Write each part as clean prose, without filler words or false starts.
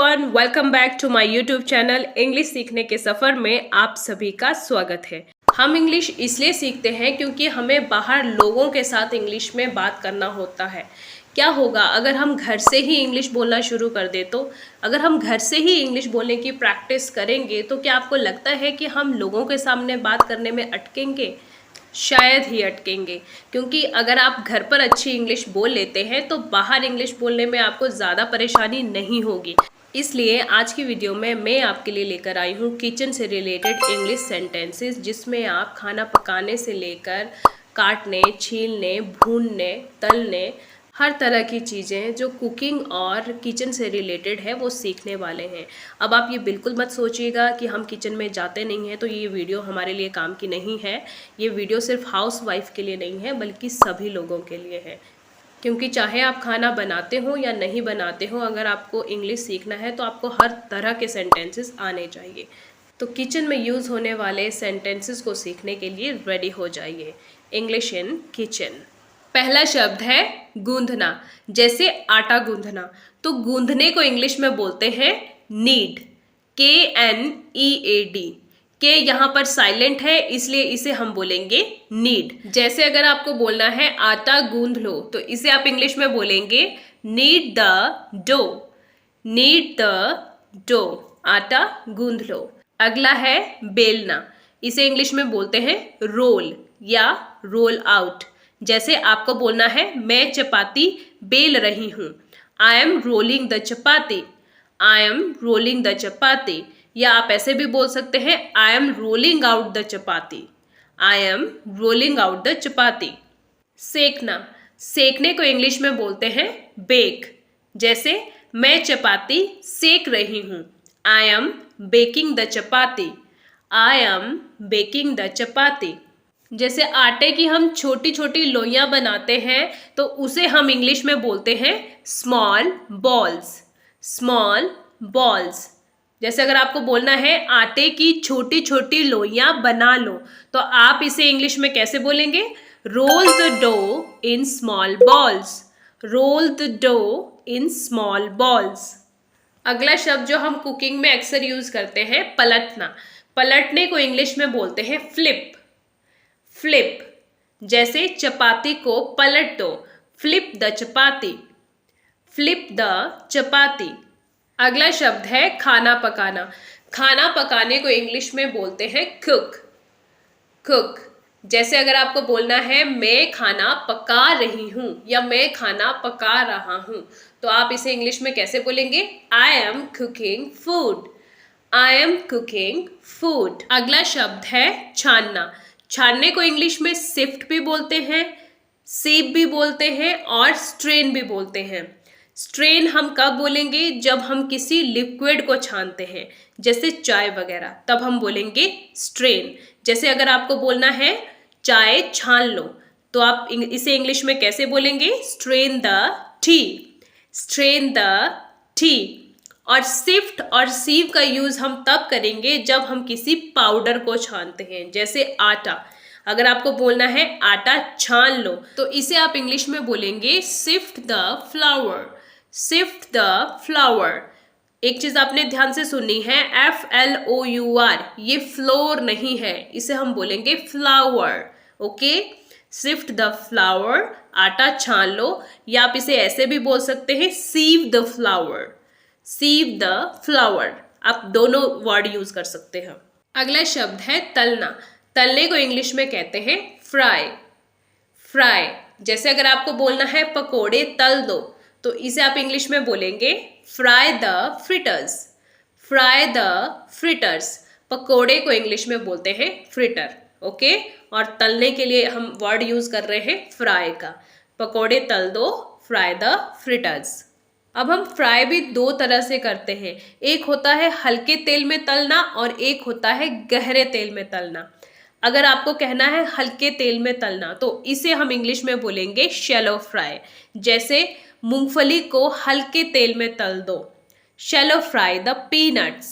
Everyone, welcome back to my YouTube channel. English सीखने के सफ़र में आप सभी का स्वागत है। हम इंग्लिश इसलिए सीखते हैं क्योंकि हमें बाहर लोगों के साथ इंग्लिश में बात करना होता है। क्या होगा अगर हम घर से ही इंग्लिश बोलना शुरू कर दे तो अगर हम घर से ही इंग्लिश बोलने की प्रैक्टिस करेंगे तो क्या आपको लगता है कि हम लोगों के सामने बात करने में अटकेंगे? शायद ही अटकेंगे, क्योंकि अगर आप घर पर अच्छी इंग्लिश बोल लेते हैं तो बाहर इंग्लिश बोलने में आपको ज़्यादा परेशानी नहीं होगी। इसलिए आज की वीडियो में मैं आपके लिए लेकर आई हूँ किचन से रिलेटेड इंग्लिश सेंटेंसेस, जिसमें आप खाना पकाने से लेकर काटने, छीलने, भूनने, तलने, हर तरह की चीज़ें जो कुकिंग और किचन से रिलेटेड है वो सीखने वाले हैं। अब आप ये बिल्कुल मत सोचिएगा कि हम किचन में जाते नहीं हैं तो ये वीडियो हमारे लिए काम की नहीं है। ये वीडियो सिर्फ हाउस वाइफ के लिए नहीं है बल्कि सभी लोगों के लिए है, क्योंकि चाहे आप खाना बनाते हो या नहीं बनाते हो, अगर आपको इंग्लिश सीखना है तो आपको हर तरह के सेंटेंसेस आने चाहिए। तो किचन में यूज़ होने वाले सेंटेंसेस को सीखने के लिए रेडी हो जाइए। English in kitchen. पहला शब्द है गूंधना। जैसे आटा गूंधना, तो गूंधने को इंग्लिश में बोलते हैं नीड, KNEAD। के यहाँ पर साइलेंट है इसलिए इसे हम बोलेंगे नीड। जैसे अगर आपको बोलना है आटा गूंध लो तो इसे आप इंग्लिश में बोलेंगे knead the dough, knead the dough, आटा गूंध लो। अगला है बेलना। इसे इंग्लिश में बोलते हैं रोल या रोल आउट। जैसे आपको बोलना है मैं चपाती बेल रही हूँ, I am rolling the chapati, I am rolling the chapati. या आप ऐसे भी बोल सकते हैं I am rolling out the chapati, I am rolling out the chapati. सेकना। सेकने को इंग्लिश में बोलते हैं बेक। जैसे मैं चपाती सेक रही हूँ, I am baking the chapati, I am baking the chapati. जैसे आटे की हम छोटी छोटी लोइयां बनाते हैं तो उसे हम इंग्लिश में बोलते हैं स्मॉल बॉल्स, स्मॉल बॉल्स। जैसे अगर आपको बोलना है आटे की छोटी छोटी लोइयां बना लो तो आप इसे इंग्लिश में कैसे बोलेंगे? Roll the dough in small balls, roll the dough in small balls. अगला शब्द जो हम कुकिंग में अक्सर यूज करते हैं पलटना। पलटने को इंग्लिश में बोलते हैं फ्लिप, फ्लिप। जैसे चपाती को पलट दो, flip the chapati, flip the chapati. अगला शब्द है खाना पकाना। खाना पकाने को इंग्लिश में बोलते हैं कुक, कुक। जैसे अगर आपको बोलना है मैं खाना पका रही हूँ या मैं खाना पका रहा हूँ तो आप इसे इंग्लिश में कैसे बोलेंगे? I am cooking food, I am cooking food. अगला शब्द है छानना। छानने को इंग्लिश में सिफ्ट भी बोलते हैं, सीप भी बोलते हैं और स्ट्रेन भी बोलते हैं। स्ट्रेन हम कब बोलेंगे? जब हम किसी लिक्विड को छानते हैं, जैसे चाय वगैरह, तब हम बोलेंगे स्ट्रेन। जैसे अगर आपको बोलना है चाय छान लो तो आप इसे इंग्लिश में कैसे बोलेंगे? Strain the T, strain the T. और सिफ्ट और सीव का यूज हम तब करेंगे जब हम किसी पाउडर को छानते हैं, जैसे आटा। अगर आपको बोलना है आटा छान लो तो इसे आप इंग्लिश में बोलेंगे sift the flour, sift the flour. एक चीज आपने ध्यान से सुननी है, FLOUR, ये फ्लोर नहीं है, इसे हम बोलेंगे flour. Okay, sift the flour, आटा छान लो। या आप इसे ऐसे भी बोल सकते हैं सीव द फ्लावर, सीव द फ्लावर। आप दोनों वर्ड यूज कर सकते हैं। अगला शब्द है तलना। तलने को इंग्लिश में कहते हैं फ्राई, फ्राई। जैसे अगर आपको बोलना है पकोड़े तल दो तो इसे आप इंग्लिश में बोलेंगे fry the fritters, fry the fritters. पकोड़े को इंग्लिश में बोलते हैं फ्रिटर। ओके, और तलने के लिए हम वर्ड यूज कर रहे हैं फ्राई का। पकोड़े तल दो, फ्राई द फ्रिटर्स। अब हम फ्राई भी दो तरह से करते हैं, एक होता है हल्के तेल में तलना और एक होता है गहरे तेल में तलना। अगर आपको कहना है हल्के तेल में तलना तो इसे हम इंग्लिश में बोलेंगे शैलो फ्राई। जैसे मूंगफली को हल्के तेल में तल दो, shallow fry the peanuts,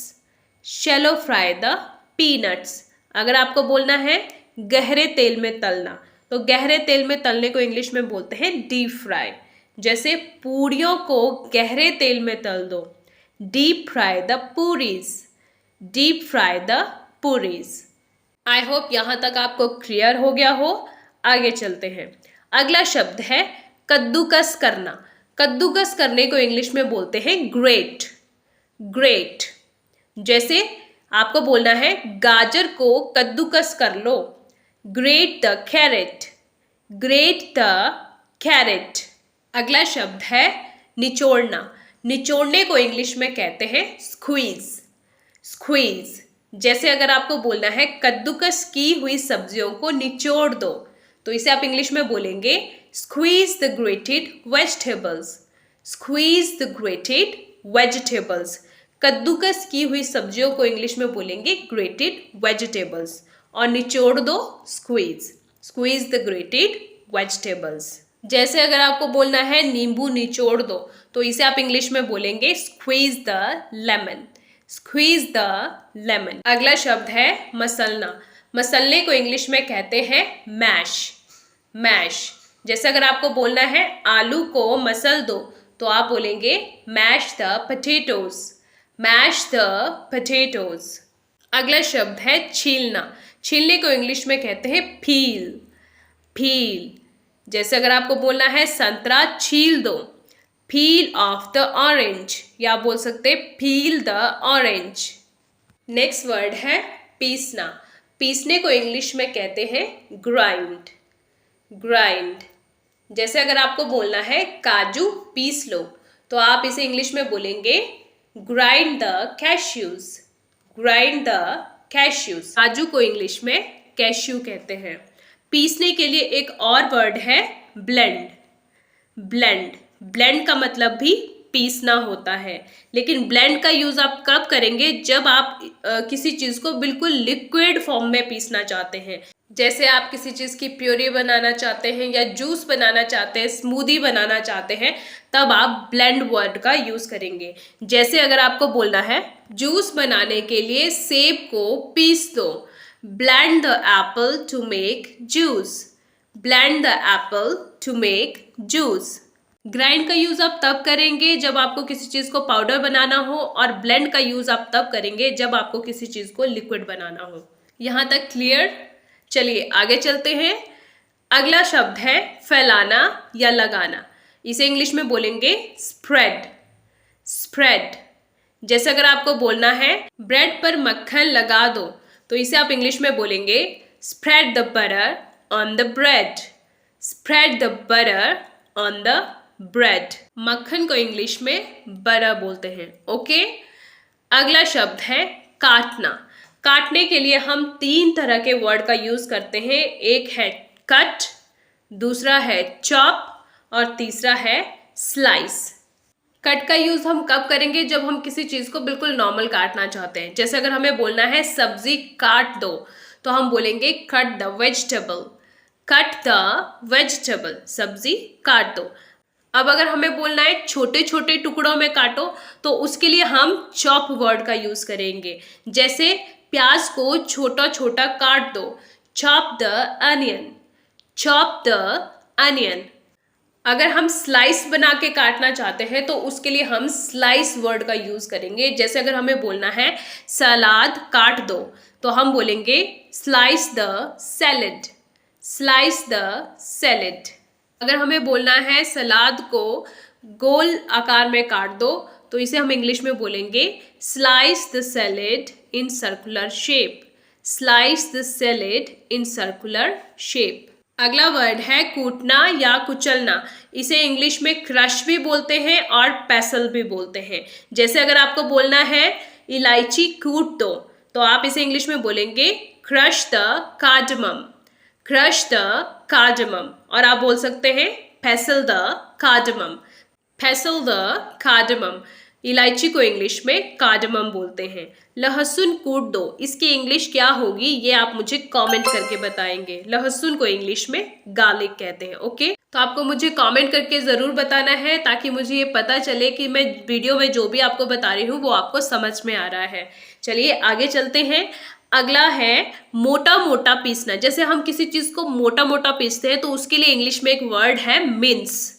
shallow fry the peanuts. अगर आपको बोलना है गहरे तेल में तलना तो गहरे तेल में तलने को इंग्लिश में बोलते हैं डीप फ्राई। जैसे पूड़ियों को गहरे तेल में तल दो, deep fry the puris, deep fry the puris. I hope यहाँ तक आपको क्लियर हो गया हो। आगे चलते हैं। अगला शब्द है कद्दूकस करना। कद्दूकस करने को इंग्लिश में बोलते हैं ग्रेट, ग्रेट। जैसे आपको बोलना है गाजर को कद्दूकस कर लो, grate the carrot, grate the carrot. अगला शब्द है निचोड़ना। निचोड़ने को इंग्लिश में कहते हैं स्क्वीज, स्क्वीज। जैसे अगर आपको बोलना है कद्दूकस की हुई सब्जियों को निचोड़ दो, तो इसे आप इंग्लिश में बोलेंगे squeeze the grated vegetables, squeeze the grated vegetables. कद्दूकस की हुई सब्जियों को इंग्लिश में बोलेंगे ग्रेटेड वेजिटेबल्स, और निचोड़ दो squeeze, squeeze the grated vegetables. जैसे अगर आपको बोलना है नींबू निचोड़ दो, तो इसे आप इंग्लिश में बोलेंगे squeeze the lemon, squeeze the lemon. अगला शब्द है मसलना। मसलने को इंग्लिश में कहते हैं मैश, मैश। जैसे अगर आपको बोलना है आलू को मसल दो, तो आप बोलेंगे mash the potatoes, mash the potatoes. अगला शब्द है छीलना। छीलने को इंग्लिश में कहते हैं पील, पील। जैसे अगर आपको बोलना है संतरा छील दो, पील ऑफ द ऑरेंज, या आप बोल सकते हैं पील द ऑरेंज। नेक्स्ट वर्ड है पीसना। पीसने को इंग्लिश में कहते हैं ग्राइंड, ग्राइंड। जैसे अगर आपको बोलना है काजू पीस लो, तो आप इसे इंग्लिश में बोलेंगे grind the cashews, grind the cashews. काजू को इंग्लिश में कैश्यू कहते हैं। पीसने के लिए एक और वर्ड है ब्लेंड, ब्लेंड। ब्लेंड का मतलब भी पीसना होता है, लेकिन ब्लेंड का यूज आप कब करेंगे, जब आप किसी चीज को बिल्कुल लिक्विड फॉर्म में पीसना चाहते हैं। जैसे आप किसी चीज की प्योरी बनाना चाहते हैं, या जूस बनाना चाहते हैं, स्मूदी बनाना चाहते हैं, तब आप ब्लेंड वर्ड का यूज करेंगे। जैसे अगर आपको बोलना है जूस बनाने के लिए सेब को पीस दो, blend the apple to make juice, blend the apple to make juice। Grind का यूज आप तब करेंगे जब आपको किसी चीज को पाउडर बनाना हो, और ब्लेंड का यूज आप तब करेंगे जब आपको किसी चीज को लिक्विड बनाना हो। यहाँ तक क्लियर? चलिए आगे चलते हैं। अगला शब्द है फैलाना या लगाना। इसे इंग्लिश में बोलेंगे स्प्रेड, स्प्रेड। जैसे अगर आपको बोलना है ब्रेड पर मक्खन लगा दो, तो इसे आप इंग्लिश में बोलेंगे spread the butter on the bread, spread the butter on the bread. मक्खन को इंग्लिश में बटर बोलते हैं। ओके। अगला शब्द है काटना। काटने के लिए हम 3 तरह के वर्ड का यूज करते हैं। एक है कट, दूसरा है चॉप, और तीसरा है स्लाइस। कट का यूज हम कब करेंगे, जब हम किसी चीज को बिल्कुल नॉर्मल काटना चाहते हैं। जैसे अगर हमें बोलना है सब्जी काट दो, तो हम बोलेंगे cut the vegetable, cut the vegetable, सब्जी काट दो। अब अगर हमें बोलना है छोटे छोटे टुकड़ों में काटो, तो उसके लिए हम चॉप वर्ड का यूज करेंगे। जैसे प्याज को छोटा छोटा काट दो, chop the onion, chop the onion. अगर हम स्लाइस बना के काटना चाहते हैं, तो उसके लिए हम स्लाइस वर्ड का यूज करेंगे। जैसे अगर हमें बोलना है सलाद काट दो, तो हम बोलेंगे slice the salad, slice the salad. अगर हमें बोलना है सलाद को गोल आकार में काट दो, तो इसे हम इंग्लिश में बोलेंगे slice the salad in circular shape, slice the salad in circular shape. अगला वर्ड है कूटना या कुचलना। इसे इंग्लिश में क्रश भी बोलते हैं और पैसल भी बोलते हैं। जैसे अगर आपको बोलना है इलायची कूट दो, तो आप इसे इंग्लिश में बोलेंगे crush the cardamom, crush the cardamom. और आप बोल सकते हैं पैसल द कार्डमम, पैसल द कार्डमम। इलायची को इंग्लिश में कार्डमम बोलते हैं। लहसुन कूट दो, इसकी इंग्लिश क्या होगी, ये आप मुझे कमेंट करके बताएंगे। लहसुन को इंग्लिश में गार्लिक कहते हैं। ओके, तो आपको मुझे कमेंट करके ज़रूर बताना है, ताकि मुझे ये पता चले कि मैं वीडियो में जो भी आपको बता रही हूँ वो आपको समझ में आ रहा है। चलिए आगे चलते हैं। अगला है मोटा मोटा पीसना। जैसे हम किसी चीज़ को मोटा मोटा पीसते हैं, तो उसके लिए इंग्लिश में एक वर्ड है मिन्स,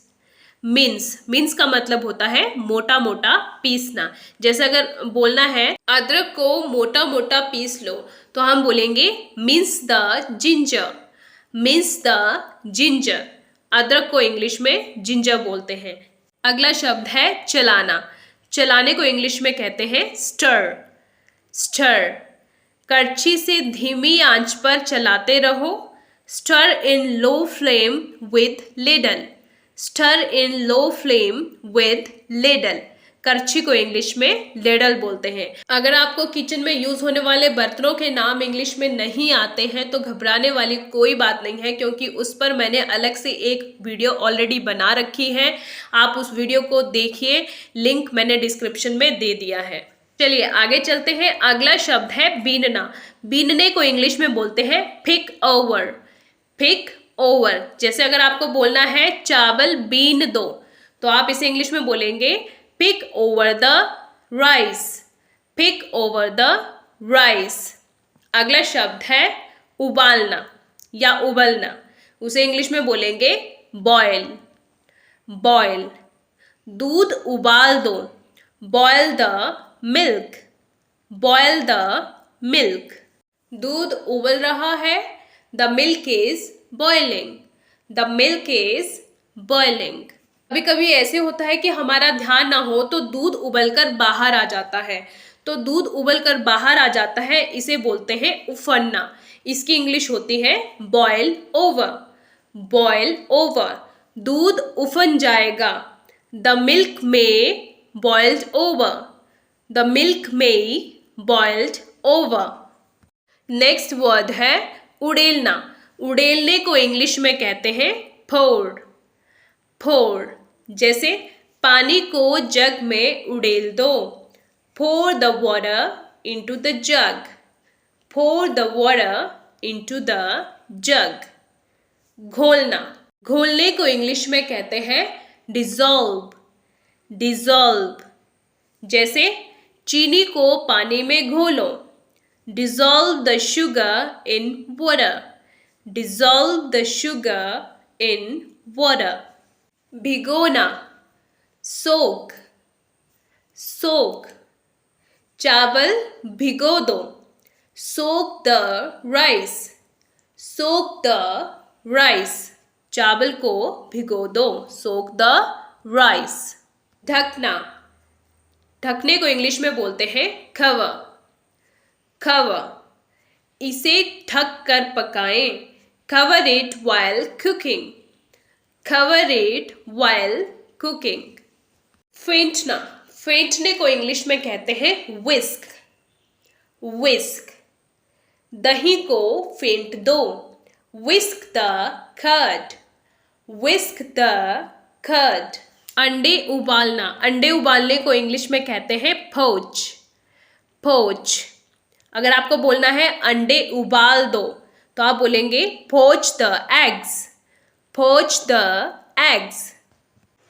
मिन्स का मतलब होता है मोटा मोटा पीसना। जैसे अगर बोलना है अदरक को मोटा मोटा पीस लो, तो हम बोलेंगे means the ginger. Means the ginger. अदरक को इंग्लिश में जिंजर बोलते हैं। अगला शब्द है चलाना। चलाने को इंग्लिश में कहते हैं स्टर। स्टर। करछी से धीमी आंच पर चलाते रहो। Stir in low flame with ladle. Stir in low flame with ladle. करछी को इंग्लिश में लिडल बोलते हैं। अगर आपको किचन में यूज होने वाले बर्तनों के नाम इंग्लिश में नहीं आते हैं तो घबराने वाली कोई बात नहीं है, क्योंकि उस पर मैंने अलग से एक वीडियो ऑलरेडी बना रखी है। आप उस वीडियो को देखिए, लिंक मैंने डिस्क्रिप्शन में दे दिया है। चलिए आगे चलते हैं। अगला शब्द है बीनना। बीनने को इंग्लिश में बोलते हैं पिक ओवर। Pick over. जैसे अगर आपको बोलना है चावल बीन दो, तो आप इसे इंग्लिश में बोलेंगे pick over the rice. Pick over the rice. अगला शब्द है उबालना या उबलना। उसे इंग्लिश में बोलेंगे बॉयल। बॉयल। दूध उबाल दो। Boil the milk. Boil the milk. दूध उबल रहा है। The milk is boiling. The milk is boiling. कभी कभी ऐसे होता है कि हमारा ध्यान ना हो तो दूध उबलकर बाहर आ जाता है। तो दूध उबलकर बाहर आ जाता है, इसे बोलते हैं उफनना। इसकी इंग्लिश होती है बॉयल ओवर। Boil over. दूध उफन जाएगा। द मिल्क में बॉइल्ड ओवर। द मिल्क में बॉइल्ड ओवर। नेक्स्ट वर्ड है उड़ेलना। उड़ेलने को इंग्लिश में कहते हैं पोर। पोर। जैसे पानी को जग में उड़ेल दो। Pour the water into the jug. Pour the water into the jug. घोलना। घोलने को इंग्लिश में कहते हैं डिसॉल्व। डिसॉल्व। जैसे चीनी को पानी में घोलो। Dissolve the sugar in water. Dissolve the sugar in water. भिगोना। सोक। सोक। चावल भिगो दो। Soak the rice. Soak the rice. चावल को भिगो दो। Soak the rice. ढकना। ढकने को इंग्लिश में बोलते हैं कवर। कवर। इसे ढक कर पकाएं। Cover it while cooking। Cover it while cooking। फेंटना। फेंटने को इंग्लिश में कहते हैं whisk। whisk। दही को फेंट दो। whisk the curd। whisk the curd। अंडे उबालना। अंडे उबालने को इंग्लिश में कहते हैं poach। poach। अगर आपको बोलना है अंडे उबाल दो, तो आप बोलेंगे poach the eggs। poach the eggs।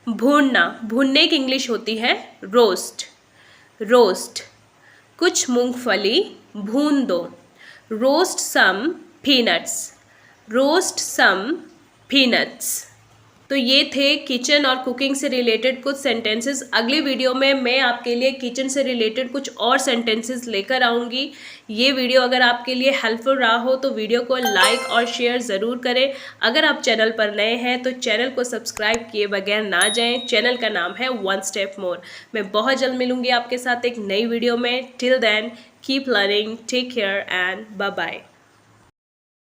भूनना। भूनने की इंग्लिश होती है रोस्ट। रोस्ट। कुछ मूंगफली भून दो। रोस्ट सम पीनट्स। रोस्ट सम पीनट्स। तो ये थे किचन और कुकिंग से रिलेटेड कुछ सेंटेंसेस। अगली वीडियो में मैं आपके लिए किचन से रिलेटेड कुछ और सेंटेंसेस लेकर आऊँगी। ये वीडियो अगर आपके लिए हेल्पफुल रहा हो तो वीडियो को लाइक और शेयर ज़रूर करें। अगर आप चैनल पर नए हैं तो चैनल को सब्सक्राइब किए बगैर ना जाएं। चैनल का नाम है वन स्टेप मोर। मैं बहुत जल्द मिलूँगी आपके साथ एक नई वीडियो में। Till then keep learning, take care and bye bye.